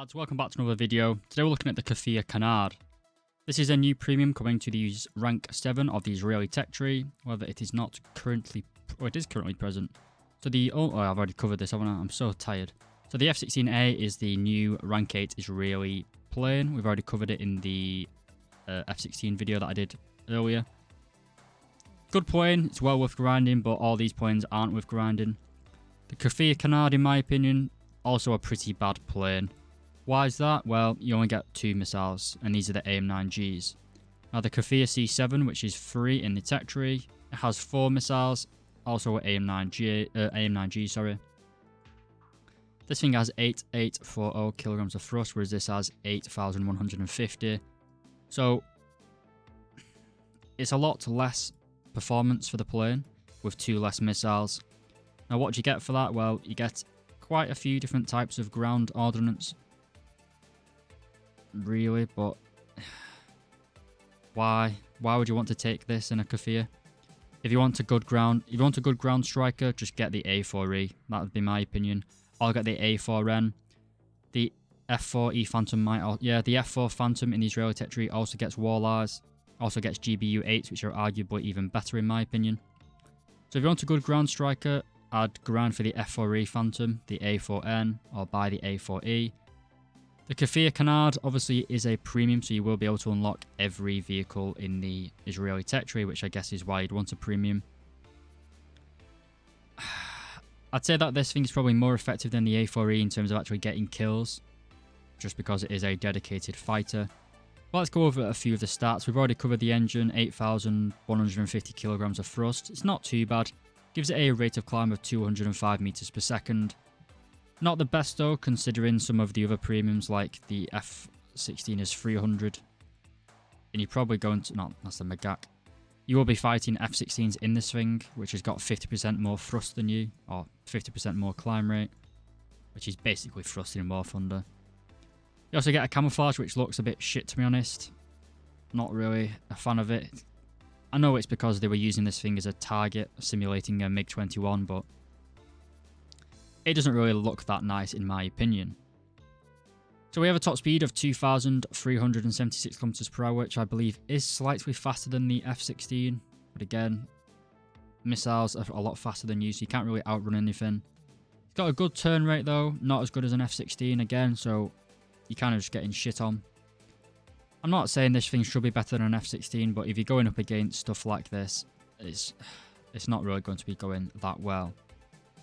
Lads, welcome back to another video. Today we're looking at the Kfir Canard. This is a new premium coming to the rank 7 of the Israeli tech tree, however it is not currently, or it is currently present. So I've already covered this, haven't I? I'm so tired. So the F16A is the new rank 8 Israeli plane. We've already covered it in the F16 video that I did earlier. Good plane, it's well worth grinding, but all these planes aren't worth grinding. The Kfir Canard, in my opinion, also a pretty bad plane. Why is that? Well, you only get 2 missiles, and these are the AIM-9Gs. Now the Kfir C7, which is free in the tech tree, it has 4 missiles, also AIM-9G, sorry. This thing has 8840 kilograms of thrust, whereas this has 8150. So it's a lot less performance for the plane with 2 less missiles. Now what do you get for that? Well, you get quite a few different types of ground ordnance, really, but why would you want to take this in a Kfir? If you want a good ground striker, just get the A4E. That would be my opinion. I'll get the A4N. The F4E Phantom the F4 Phantom in the Israeli tech tree also gets Walleyes, also gets GBU-8s, which are arguably even better in my opinion. So if you want a good ground striker, I'd grind for the F4E Phantom, the A4N, or buy the A4E. The Kfir Canard obviously is a premium, so you will be able to unlock every vehicle in the Israeli tech tree, which I guess is why you'd want a premium. I'd say that this thing is probably more effective than the A4E in terms of actually getting kills, just because it is a dedicated fighter. But let's go over a few of the stats. We've already covered the engine, 8,150 kilograms of thrust. It's not too bad. Gives it a rate of climb of 205 meters per second. Not the best though, considering some of the other premiums like the F16 is 300. And you're probably going to, no, that's the Mediocre. You will be fighting F16s in this thing, which has got 50% more thrust than you, or 50% more climb rate, which is basically thrusting in War Thunder. You also get a camouflage, which looks a bit shit to be honest. Not really a fan of it. I know it's because they were using this thing as a target, simulating a MiG-21, but it doesn't really look that nice in my opinion. So we have a top speed of 2,376 kilometers per hour, which I believe is slightly faster than the F16. But again, missiles are a lot faster than you, so you can't really outrun anything. It's got a good turn rate though, not as good as an F16 again, so you're kind of just getting shit on. I'm not saying this thing should be better than an F16, but if you're going up against stuff like this, it's not really going to be going that well.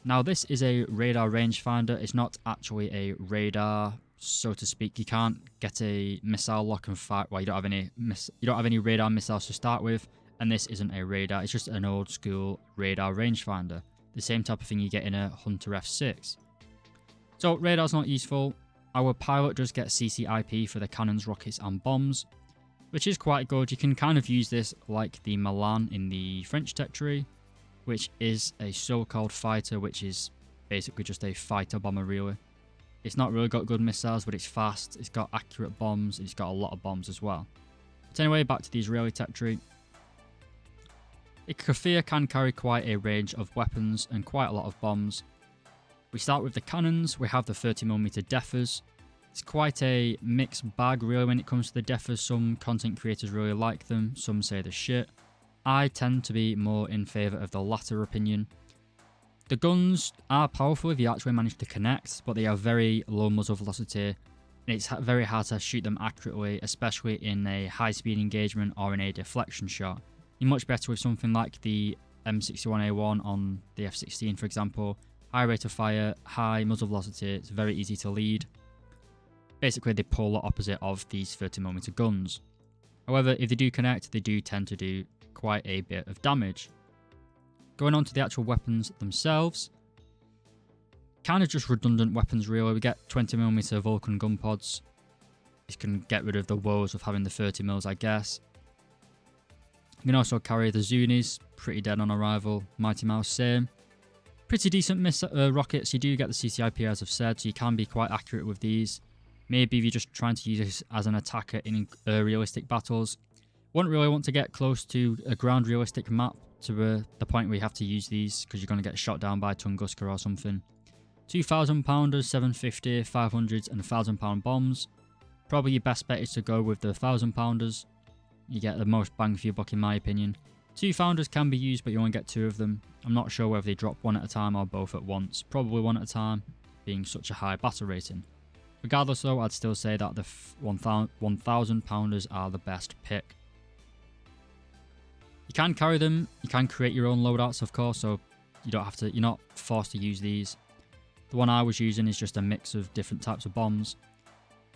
Now this is a radar rangefinder. It's not actually a radar, so to speak. You can't get a missile lock and fire. Well, you don't have any radar missiles to start with, and this isn't a radar. It's just an old school radar rangefinder, the same type of thing you get in a Hunter F6. So radar's not useful. Our pilot does get CCIP for the cannons, rockets and bombs, which is quite good. You can kind of use this like the Milan in the French tech tree, which is a so-called fighter, which is basically just a fighter bomber really. It's not really got good missiles, but it's fast, it's got accurate bombs, and it's got a lot of bombs as well. But anyway, back to the Israeli tech tree. A Kfir can carry quite a range of weapons and quite a lot of bombs. We start with the cannons. We have the 30mm Defers. It's quite a mixed bag really when it comes to the Defers. Some content creators really like them, some say they're shit. I tend to be more in favour of the latter opinion. The guns are powerful if you actually manage to connect, but they are very low muzzle velocity, and it's very hard to shoot them accurately, especially in a high speed engagement or in a deflection shot. You're much better with something like the M61A1 on the F16 for example. High rate of fire, high muzzle velocity, it's very easy to lead. Basically the polar opposite of these 30mm guns. However, if they do connect, they do tend to do quite a bit of damage. Going on to the actual weapons themselves, kind of just redundant weapons really. We get 20mm Vulcan gun pods. This can get rid of the woes of having the 30mm, I guess. You can also carry the Zunis, pretty dead on arrival. Mighty Mouse, same. Pretty decent rockets. You do get the CCIP as I've said, so you can be quite accurate with these. Maybe if you're just trying to use this as an attacker in realistic battles. Wouldn't really want to get close to a ground realistic map to the point where you have to use these because you're going to get shot down by Tunguska or something. 2,000 pounders, 750, 500s and 1,000 pound bombs. Probably your best bet is to go with the 1,000 pounders. You get the most bang for your buck in my opinion. 2 founders can be used, but you only get 2 of them. I'm not sure whether they drop one at a time or both at once. Probably one at a time, being such a high battle rating. Regardless though, I'd still say that the 1,000 pounders are the best pick. You can carry them, you can create your own loadouts of course, so you don't have to, you're not forced to use these. The one I was using is just a mix of different types of bombs.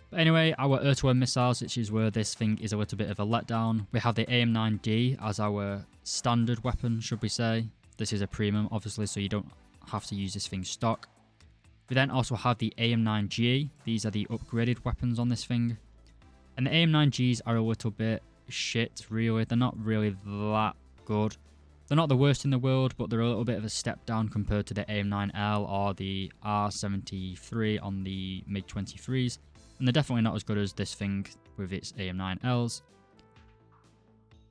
But anyway, our air-to-air missiles, which is where this thing is a little bit of a letdown. We have the AM-9D as our standard weapon, should we say. This is a premium, obviously, so you don't have to use this thing stock. We then also have the AM-9G. These are the upgraded weapons on this thing. And the AM-9Gs are a little bit shit, really. They're not really that good. They're not the worst in the world, but they're a little bit of a step down compared to the AM-9L or the R73 on the MiG-23s. And they're definitely not as good as this thing with its AM-9Ls.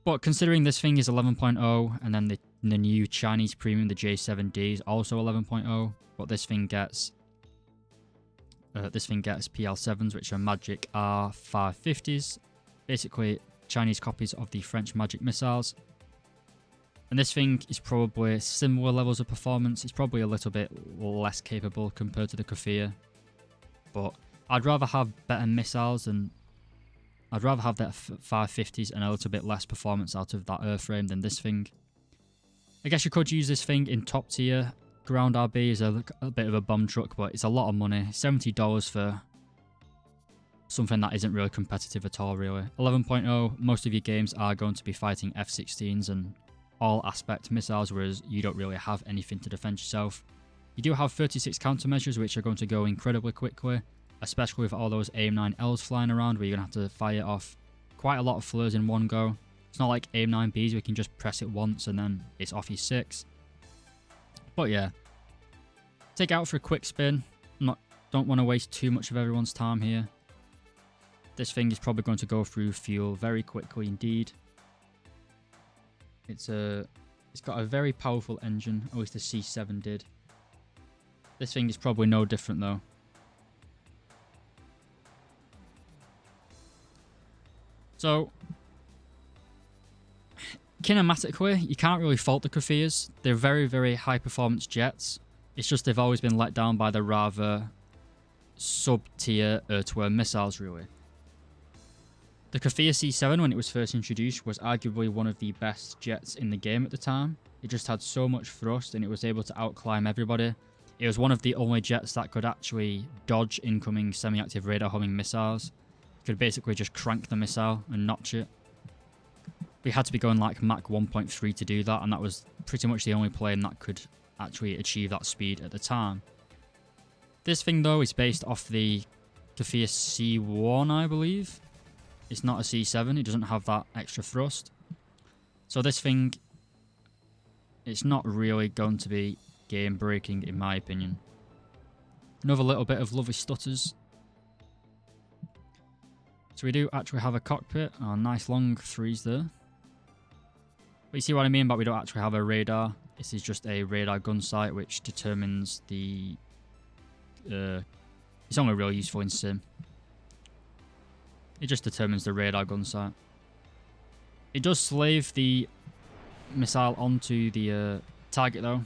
But considering this thing is 11.0, and then the new Chinese premium, the J7D, is also 11.0, but this thing gets PL7s, which are Magic R550s, basically Chinese copies of the French Magic missiles. And this thing is probably similar levels of performance. It's probably a little bit less capable compared to the Kfir, but I'd rather have better missiles, and I'd rather have that 550s and a little bit less performance out of that airframe than this thing. I guess you could use this thing in top tier. Ground RB is a bit of a bum truck, but it's a lot of money. $70 for something that isn't really competitive at all, really. 11.0, most of your games are going to be fighting F-16s and all aspect missiles, whereas you don't really have anything to defend yourself. You do have 36 countermeasures, which are going to go incredibly quickly, especially with all those AM-9Ls flying around, where you're going to have to fire off quite a lot of flares in one go. It's not like AM-9Bs, where you can just press it once and then it's off your 6. But yeah, take it out for a quick spin. Don't want to waste too much of everyone's time here. This thing is probably going to go through fuel very quickly indeed. It's got a very powerful engine, at least the C7 did. This thing is probably no different though. So, kinematically, you can't really fault the Kfirs. They're very, very high performance jets. It's just they've always been let down by the rather sub-tier air-to-air missiles, really. The Kfir C7, when it was first introduced, was arguably one of the best jets in the game at the time. It just had so much thrust and it was able to outclimb everybody. It was one of the only jets that could actually dodge incoming semi-active radar homing missiles. You could basically just crank the missile and notch it. We had to be going like Mach 1.3 to do that, and that was pretty much the only plane that could actually achieve that speed at the time. This thing though is based off the Kfir C1, I believe. It's not a C7, it doesn't have that extra thrust. So this thing, it's not really going to be game breaking in my opinion. Another little bit of lovely stutters. So we do actually have a cockpit, nice long 3s there. But you see what I mean, but we don't actually have a radar. This is just a radar gun sight which determines the... it's only really useful in sim. It just determines the radar gun sight. It does slave the missile onto the target though,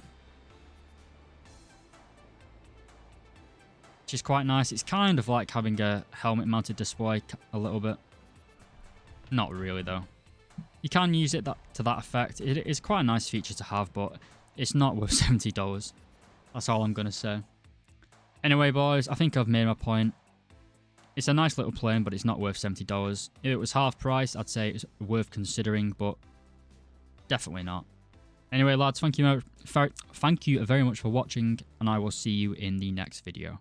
which is quite nice. It's kind of like having a helmet mounted display a little bit. Not really though. You can use it to that effect. It is quite a nice feature to have, but it's not worth $70. That's all I'm going to say. Anyway boys, I think I've made my point. It's a nice little plane, but it's not worth $70. If it was half price, I'd say it's worth considering, but definitely not. Anyway lads, thank you very much for watching, and I will see you in the next video.